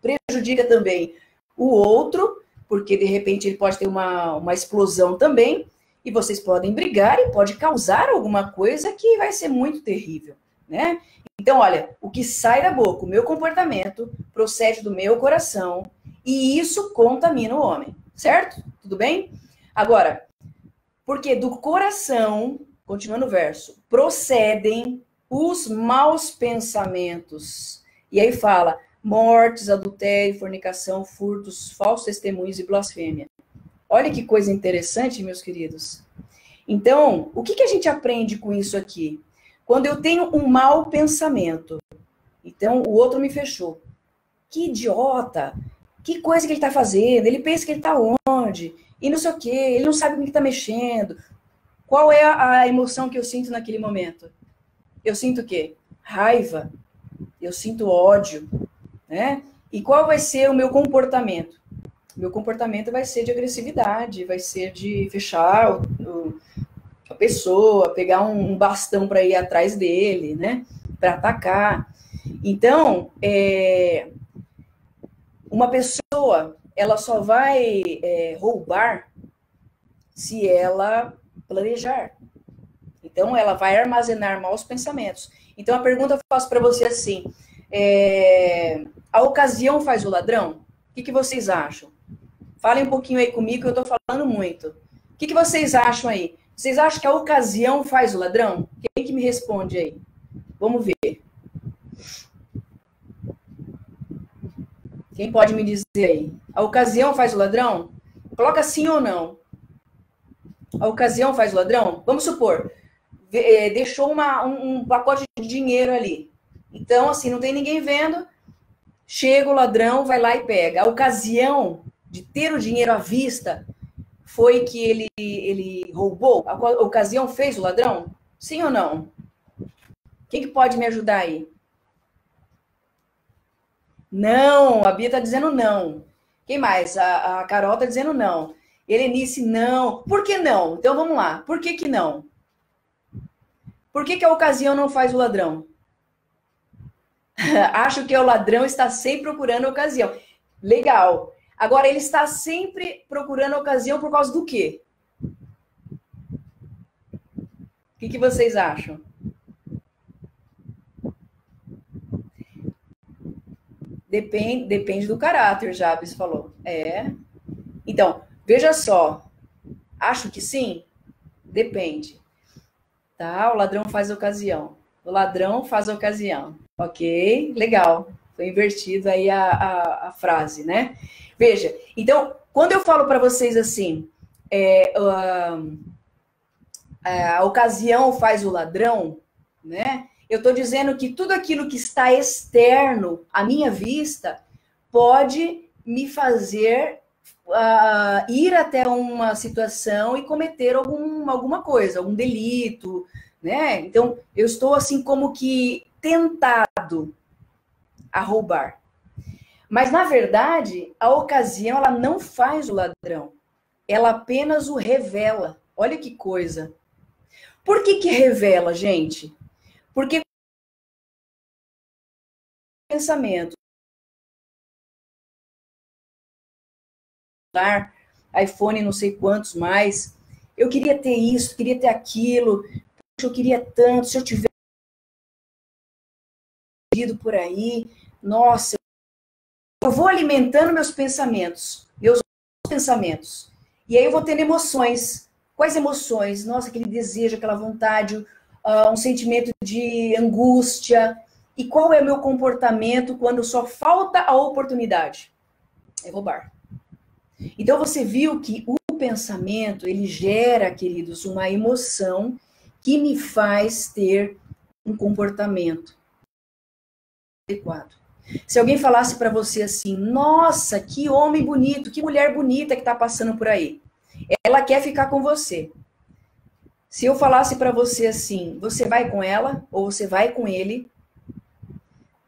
Prejudica também o outro, porque de repente ele pode ter uma explosão também, e vocês podem brigar e pode causar alguma coisa que vai ser muito terrível, né? Então, olha, o que sai da boca, o meu comportamento, procede do meu coração, e isso contamina o homem, certo? Tudo bem? Agora, porque do coração, continuando o verso, procedem os maus pensamentos. E aí fala, mortes, adultério, fornicação, furtos, falsos testemunhos e blasfêmia. Olha que coisa interessante, meus queridos. Então, o que a gente aprende com isso aqui? Quando eu tenho um mau pensamento, então o outro me fechou. Que idiota! Que coisa que ele está fazendo? Ele pensa que ele está onde? E não sei o quê, ele não sabe com o que está mexendo. Qual é a emoção que eu sinto naquele momento? Eu sinto o quê? Raiva. Eu sinto ódio, né? E qual vai ser o meu comportamento? Meu comportamento vai ser de agressividade, vai ser de fechar a pessoa, pegar um bastão para ir atrás dele, né? Para atacar. Então, uma pessoa, ela só vai roubar se ela planejar. Então, ela vai armazenar maus pensamentos. Então, a pergunta eu faço para você assim, a ocasião faz o ladrão? O que vocês acham? Falem um pouquinho aí comigo, que eu estou falando muito. O que vocês acham aí? Vocês acham que a ocasião faz o ladrão? Quem que me responde aí? Vamos ver. Quem pode me dizer aí? A ocasião faz o ladrão? Coloca sim ou não. A ocasião faz o ladrão? Vamos supor, deixou um pacote de dinheiro ali. Então, assim, não tem ninguém vendo. Chega o ladrão, vai lá e pega. A ocasião de ter o dinheiro à vista foi que ele roubou? A ocasião fez o ladrão? Sim ou não? Quem que pode me ajudar aí? Não, a Bia está dizendo não. Quem mais? A Carol está dizendo não. Helenice, não. Por que não? Então vamos lá. Por que não? Por que a ocasião não faz o ladrão? Acho que o ladrão está sempre procurando a ocasião. Legal. Agora, ele está sempre procurando a ocasião por causa do quê? O que vocês acham? Depende do caráter, Jabes falou. Então, veja só. Acho que sim? Depende. Tá? O ladrão faz a ocasião. O ladrão faz a ocasião. Ok? Legal. Foi invertido aí a frase, né? Veja, então, quando eu falo para vocês assim, a ocasião faz o ladrão, né? Eu estou dizendo que tudo aquilo que está externo à minha vista pode me fazer ir até uma situação e cometer alguma coisa, algum delito, né? Então, eu estou assim como que tentado a roubar. Mas, na verdade, a ocasião, ela não faz o ladrão. Ela apenas o revela. Olha que coisa. Por que revela, gente? Porque pensamentos. iPhone não sei quantos mais. Eu queria ter isso, queria ter aquilo. Eu queria tanto, se eu tivesse ido por aí, nossa, eu vou alimentando meus pensamentos. E aí eu vou tendo emoções. Quais emoções? Nossa, aquele desejo, aquela vontade, um sentimento de angústia. E qual é o meu comportamento quando só falta a oportunidade? É roubar. Então você viu que o pensamento, ele gera, queridos, uma emoção que me faz ter um comportamento adequado. Se alguém falasse para você assim, nossa, que homem bonito, que mulher bonita que está passando por aí. Ela quer ficar com você. Se eu falasse para você assim, você vai com ela ou você vai com ele?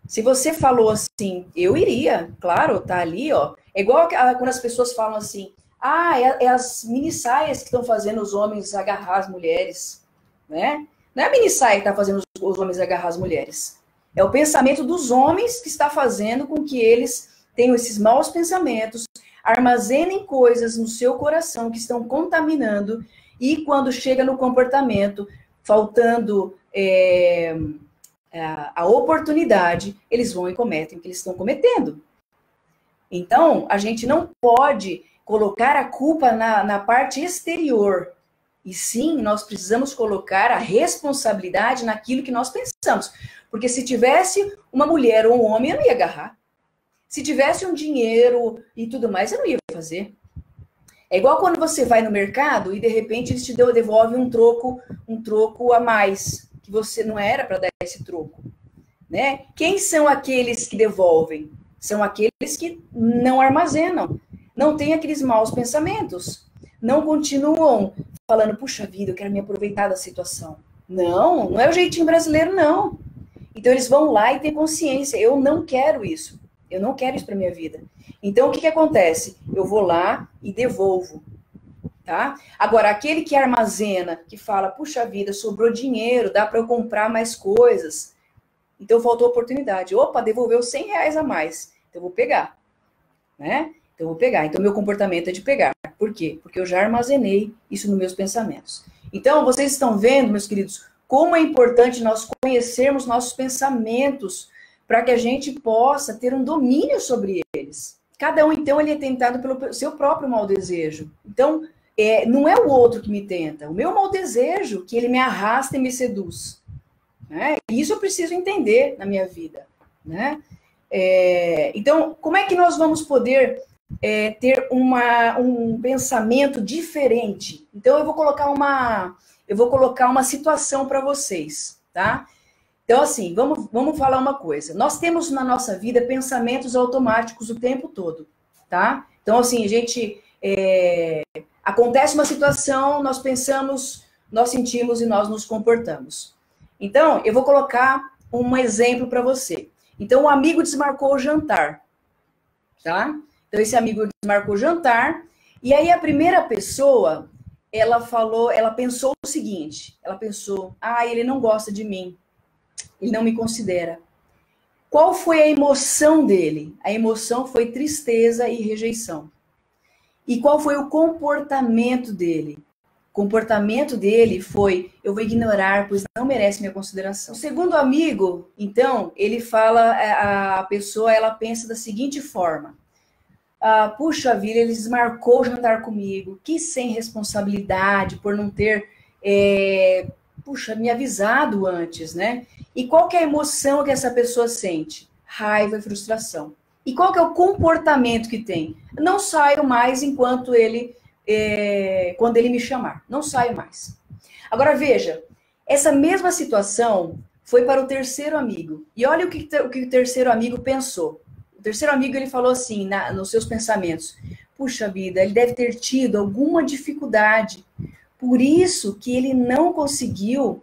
Se você falou assim, eu iria, claro, tá ali, ó. É igual quando as pessoas falam assim, é as mini saias que estão fazendo os homens agarrar as mulheres, né? Não é a mini saia que está fazendo os homens agarrar as mulheres. É o pensamento dos homens que está fazendo com que eles tenham esses maus pensamentos, armazenem coisas no seu coração que estão contaminando e quando chega no comportamento, faltando a oportunidade, eles vão e cometem o que eles estão cometendo. Então, a gente não pode colocar a culpa na parte exterior. E sim, nós precisamos colocar a responsabilidade naquilo que nós pensamos. Porque se tivesse uma mulher ou um homem, eu não ia agarrar. Se tivesse um dinheiro e tudo mais, eu não ia fazer. É igual quando você vai no mercado e de repente eles te devolvem um troco a mais, que você não era para dar esse troco, né? Quem são aqueles que devolvem? São aqueles que não armazenam, não têm aqueles maus pensamentos, não continuam falando, puxa vida, eu quero me aproveitar da situação. Não é o jeitinho brasileiro, não. Então eles vão lá e têm consciência, eu não quero isso para minha vida. Então o que acontece? Eu vou lá e devolvo, tá? Agora, aquele que armazena, que fala, puxa vida, sobrou dinheiro, dá para eu comprar mais coisas, então faltou oportunidade. Opa, devolveu R$100 a mais, então eu vou pegar, né? Então eu vou pegar. Então meu comportamento é de pegar. Por quê? Porque eu já armazenei isso nos meus pensamentos. Então vocês estão vendo, meus queridos, como é importante nós conhecermos nossos pensamentos para que a gente possa ter um domínio sobre eles. Cada um, então, ele é tentado pelo seu próprio mau desejo. Então, não é o outro que me tenta, o meu mau desejo que ele me arrasta e me seduz. Né? E isso eu preciso entender na minha vida. Né? Então, como é que nós vamos poder ter um pensamento diferente? Então, eu vou colocar uma situação para vocês, tá? Então, assim, vamos falar uma coisa. Nós temos na nossa vida pensamentos automáticos o tempo todo, tá? Então, assim, acontece uma situação, nós pensamos, nós sentimos e nós nos comportamos. Então, eu vou colocar um exemplo para você. Então, um amigo desmarcou o jantar, tá? Então, esse amigo desmarcou o jantar, e aí a primeira pessoa, ela pensou o seguinte, ele não gosta de mim. Ele não me considera. Qual foi a emoção dele? A emoção foi tristeza e rejeição. E qual foi o comportamento dele? O comportamento dele foi, eu vou ignorar, pois não merece minha consideração. O segundo amigo, então, ele fala, a pessoa, ela pensa da seguinte forma. Puxa vida, ele desmarcou o jantar comigo. Que sem responsabilidade por não ter... me avisado antes, né? E qual que é a emoção que essa pessoa sente? Raiva e frustração. E qual que é o comportamento que tem? Não saio mais enquanto quando ele me chamar. Não saio mais. Agora, veja, essa mesma situação foi para o terceiro amigo. E olha o que o terceiro amigo pensou. O terceiro amigo, ele falou assim, nos seus pensamentos, puxa vida, ele deve ter tido alguma dificuldade. Por isso que ele não conseguiu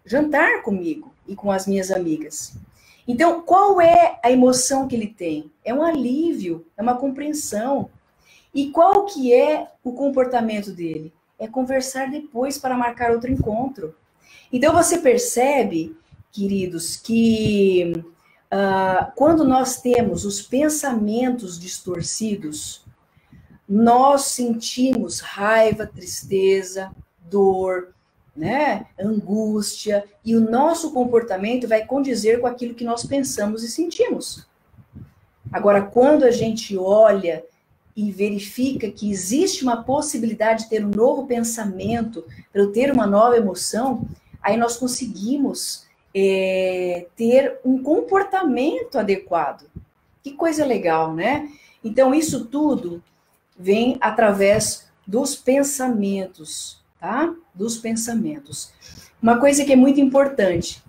jantar comigo e com as minhas amigas. Então, qual é a emoção que ele tem? É um alívio, é uma compreensão. E qual que é o comportamento dele? É conversar depois para marcar outro encontro. Então, você percebe queridos, que quando nós temos os pensamentos distorcidos, nós sentimos raiva, tristeza, dor, né, angústia, e o nosso comportamento vai condizer com aquilo que nós pensamos e sentimos. Agora, quando a gente olha e verifica que existe uma possibilidade de ter um novo pensamento, para eu ter uma nova emoção, aí nós conseguimos ter um comportamento adequado. Que coisa legal, né? Então, isso tudo vem através dos pensamentos, tá? Dos pensamentos. Uma coisa que é muito importante,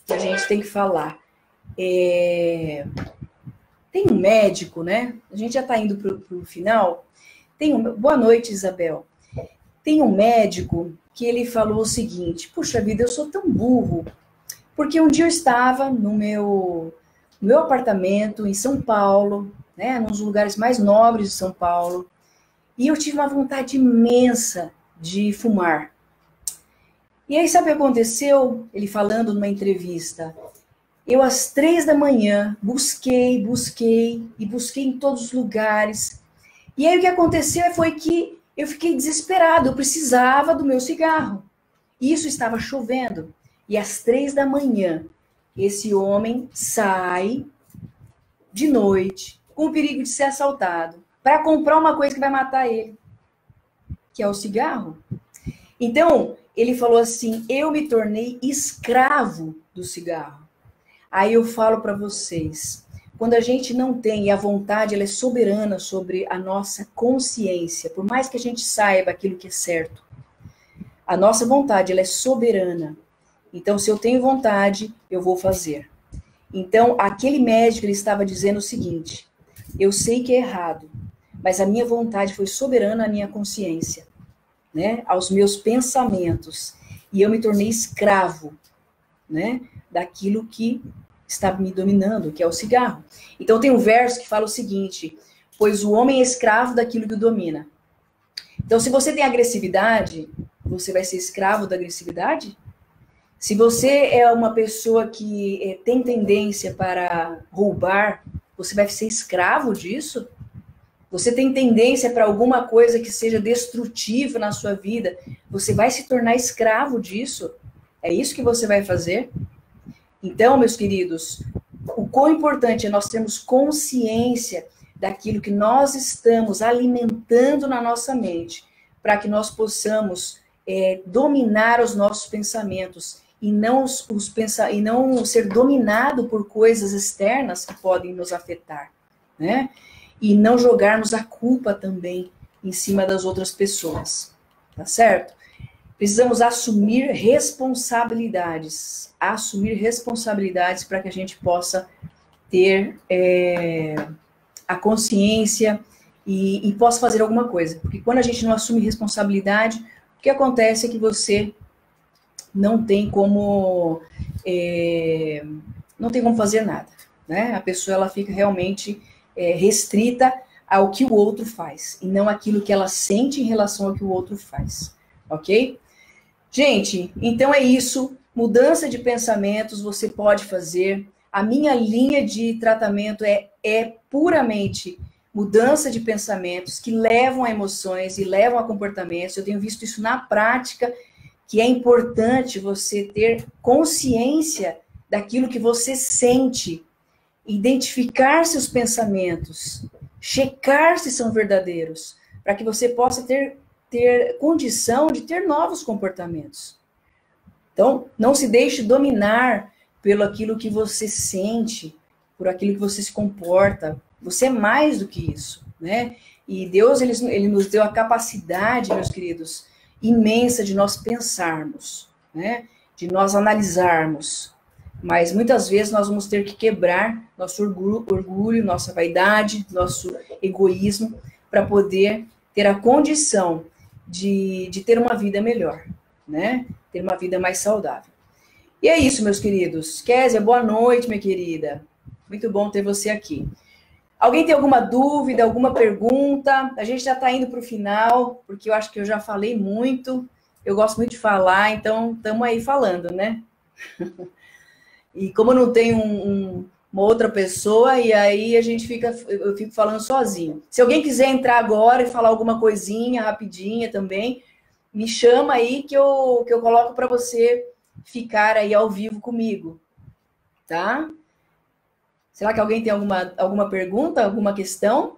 que a gente tem que falar, tem um médico, né? A gente já está indo para o final. Boa noite, Isabel. Tem um médico que ele falou o seguinte: puxa vida, eu sou tão burro, porque um dia eu estava no meu apartamento em São Paulo, né, nos lugares mais nobres de São Paulo, e eu tive uma vontade imensa de fumar. E aí, sabe o que aconteceu? Ele falando numa entrevista. Eu, às 3 da manhã, busquei em todos os lugares. E aí, o que aconteceu foi que eu fiquei desesperado, eu precisava do meu cigarro. Isso estava chovendo. E às 3 da manhã, esse homem sai de noite, com o perigo de ser assaltado, para comprar uma coisa que vai matar ele, que é o cigarro. Então, ele falou assim: eu me tornei escravo do cigarro. Aí eu falo para vocês, quando a gente não tem, e a vontade ela é soberana sobre a nossa consciência, por mais que a gente saiba aquilo que é certo, a nossa vontade ela é soberana. Então, se eu tenho vontade, eu vou fazer. Então, aquele médico ele estava dizendo o seguinte: eu sei que é errado, mas a minha vontade foi soberana à minha consciência, né, aos meus pensamentos, e eu me tornei escravo, né, daquilo que está me dominando, que é o cigarro. Então, tem um verso que fala o seguinte: pois o homem é escravo daquilo que o domina. Então, se você tem agressividade, você vai ser escravo da agressividade? Se você é uma pessoa que tem tendência para roubar, você vai ser escravo disso? Você tem tendência para alguma coisa que seja destrutiva na sua vida, você vai se tornar escravo disso? É isso que você vai fazer? Então, meus queridos, o quão importante é nós termos consciência daquilo que nós estamos alimentando na nossa mente, para que nós possamos dominar os nossos pensamentos e não ser dominado por coisas externas que podem nos afetar, né? E não jogarmos a culpa também em cima das outras pessoas, tá certo? Precisamos assumir responsabilidades para que a gente possa ter a consciência e possa fazer alguma coisa. Porque quando a gente não assume responsabilidade, o que acontece é que você não tem como fazer nada, né? A pessoa ela fica realmente restrita ao que o outro faz, e não aquilo que ela sente em relação ao que o outro faz, ok? Gente, então é isso, mudança de pensamentos você pode fazer. A minha linha de tratamento é puramente mudança de pensamentos que levam a emoções e levam a comportamentos. Eu tenho visto isso na prática, que é importante você ter consciência daquilo que você sente, identificar seus pensamentos, checar se são verdadeiros, para que você possa ter condição de ter novos comportamentos. Então, não se deixe dominar pelo aquilo que você sente, por aquilo que você se comporta. Você é mais do que isso, né? E Deus, ele nos deu a capacidade, meus queridos, imensa de nós pensarmos, né? De nós analisarmos. Mas muitas vezes nós vamos ter que quebrar nosso orgulho, nossa vaidade, nosso egoísmo, para poder ter a condição de ter uma vida melhor, né? Ter uma vida mais saudável. E é isso, meus queridos. Kézia, boa noite, minha querida. Muito bom ter você aqui. Alguém tem alguma dúvida, alguma pergunta? A gente já está indo para o final, porque eu acho que eu já falei muito. Eu gosto muito de falar, então estamos aí falando, né? E como eu não tenho uma outra pessoa, e aí eu fico falando sozinho. Se alguém quiser entrar agora e falar alguma coisinha rapidinha também, me chama aí que eu coloco para você ficar aí ao vivo comigo, tá? Será que alguém tem alguma pergunta, alguma questão?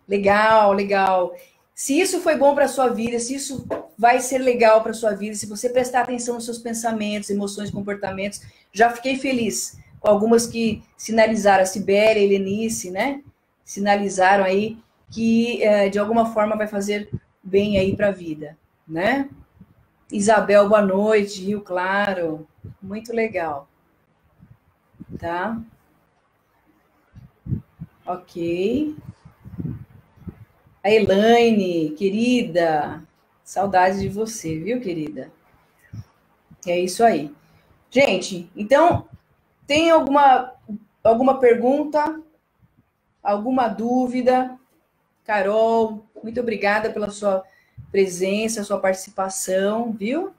Legal, legal. Se isso foi bom para a sua vida, se isso vai ser legal para a sua vida, se você prestar atenção nos seus pensamentos, emoções, comportamentos, já fiquei feliz com algumas que sinalizaram, a Sibéria, a Helenice, né? Sinalizaram aí que de alguma forma vai fazer bem aí para a vida, né? Isabel, boa noite, Rio Claro, muito legal, tá? Ok. A Elaine, querida, saudades de você, viu, querida? É isso aí. Gente, então, tem alguma pergunta, alguma dúvida? Carol, muito obrigada pela sua presença, sua participação, viu?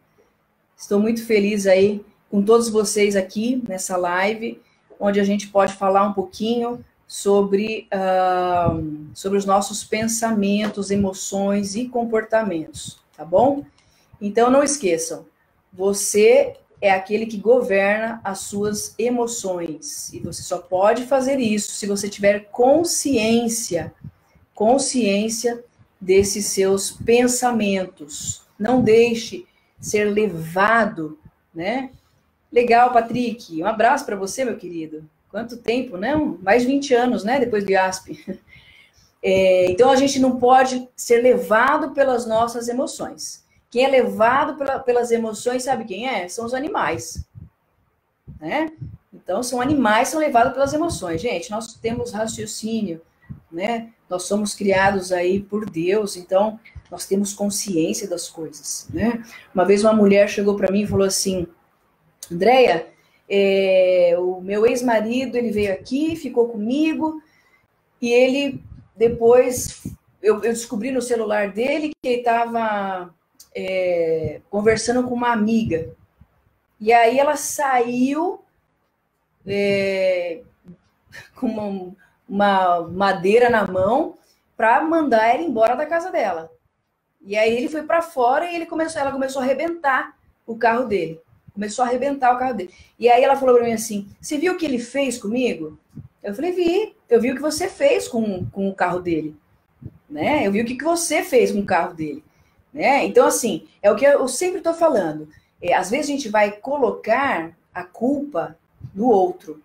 Estou muito feliz aí com todos vocês aqui nessa live, onde a gente pode falar um pouquinho sobre os nossos pensamentos, emoções e comportamentos, tá bom? Então, não esqueçam, você é aquele que governa as suas emoções, e você só pode fazer isso se você tiver consciência desses seus pensamentos. Não deixe ser levado, né? Legal, Patrick. Um abraço para você, meu querido. Quanto tempo, né? Mais de 20 anos, né? Depois do IASP. Então, a gente não pode ser levado pelas nossas emoções. Quem é levado pelas emoções, sabe quem é? São os animais, né? Então, são animais que são levados pelas emoções. Gente, nós temos raciocínio, né? Nós somos criados aí por Deus, então nós temos consciência das coisas, né? Uma vez uma mulher chegou para mim e falou assim: Andréia, o meu ex-marido, ele veio aqui, ficou comigo, e ele, depois, eu descobri no celular dele que ele estava conversando com uma amiga. E aí ela saiu com uma madeira na mão para mandar ela embora da casa dela. E aí ele foi para fora e ela começou a arrebentar o carro dele. Começou a arrebentar o carro dele. E aí ela falou para mim assim: você viu o que ele fez comigo? Eu falei: vi. Eu vi o que você fez com o carro dele. Né? Eu vi o que você fez com o carro dele. Né? Então, assim, é o que eu sempre estou falando. Às vezes a gente vai colocar a culpa no outro,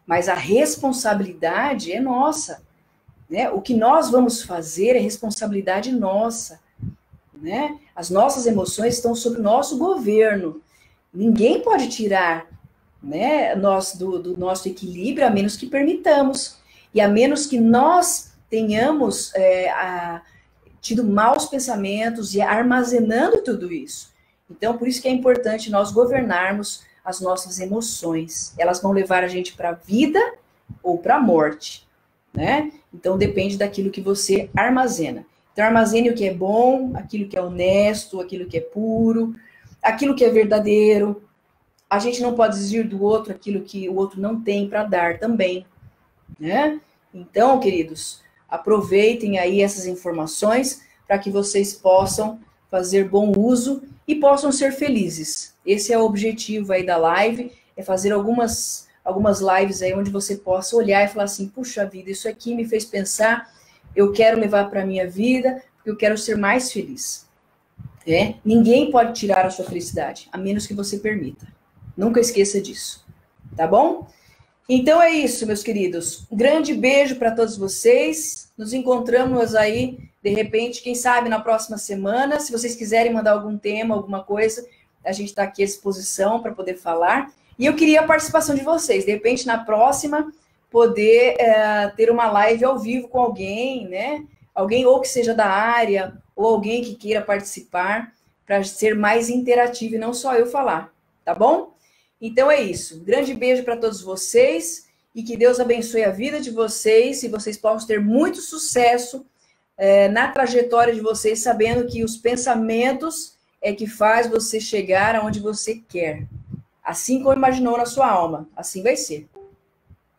mas a responsabilidade é nossa. Né? O que nós vamos fazer é responsabilidade nossa. Né? As nossas emoções estão sob o nosso governo. Ninguém pode tirar, né, do nosso equilíbrio, a menos que permitamos. E a menos que nós tenhamos tido maus pensamentos e armazenando tudo isso. Então, por isso que é importante nós governarmos as nossas emoções. Elas vão levar a gente para a vida ou para a morte, né? Então, depende daquilo que você armazena. Então, armazene o que é bom, aquilo que é honesto, aquilo que é puro, aquilo que é verdadeiro. A gente não pode exigir do outro aquilo que o outro não tem para dar também, né? Então, queridos, aproveitem aí essas informações para que vocês possam fazer bom uso e possam ser felizes. Esse é o objetivo aí da live, é fazer algumas lives aí onde você possa olhar e falar assim: puxa vida, isso aqui me fez pensar, eu quero levar para a minha vida, porque eu quero ser mais feliz. Ninguém pode tirar a sua felicidade, a menos que você permita. Nunca esqueça disso, tá bom? Então é isso, meus queridos. Um grande beijo para todos vocês. Nos encontramos aí, de repente, quem sabe na próxima semana. Se vocês quiserem mandar algum tema, alguma coisa, a gente está aqui à disposição para poder falar. E eu queria a participação de vocês. De repente, na próxima, poder ter uma live ao vivo com alguém, né? Alguém ou que seja da área, ou alguém que queira participar, para ser mais interativo e não só eu falar, tá bom? Então é isso. Um grande beijo para todos vocês e que Deus abençoe a vida de vocês e vocês possam ter muito sucesso na trajetória de vocês, sabendo que os pensamentos, é que faz você chegar aonde você quer. Assim como imaginou na sua alma, assim vai ser.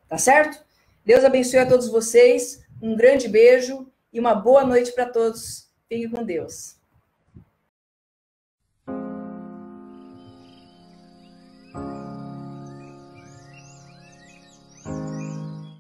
Tá certo? Deus abençoe a todos vocês. Um grande beijo e uma boa noite para todos. Fiquem com Deus.